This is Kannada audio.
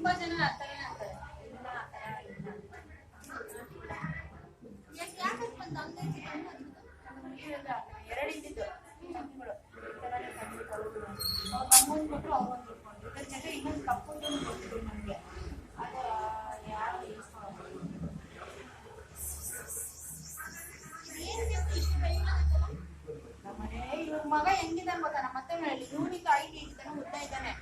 ತುಂಬಾ ಜನ ಆ ಥರನೇ ಅಂತಾರೆ. ಇಲ್ಲ ಆ ಥರ ಇಲ್ಲ ಯಾಕೆ ಬಂದು ಹಂಗೆ ಎರಡು ಇದ್ದಿದ್ದು ತಂಗಿಗಳು ಈ ಥರನೇ ತಂಗಿಗಳು ಅವ್ರು ನಮ್ಮೊಂದು ಕೊಟ್ಟರು ಅವ್ರೊಂದು ಕೊಟ್ಕೊಂಡು ಇದ್ರ ಜೊತೆ ಇನ್ನೊಂದು ಕಪ್ಪುದು ಕೊಟ್ಟಿದ್ರು ನನಗೆ. ಅದು ಯಾರು ನಮ್ಮನೆ ಇವ್ರ ಮಗ ಹೆಂಗಿದ್ದಾನೆ ಗೊತ್ತಾ? ನಮ್ಮ ಮತ್ತೆ ಹೇಳಿ ಇವನಿಗೆ ಐಟಿ ಇದ್ದಾನೆ, ಉದ್ದ ಇದ್ದಾನೆ,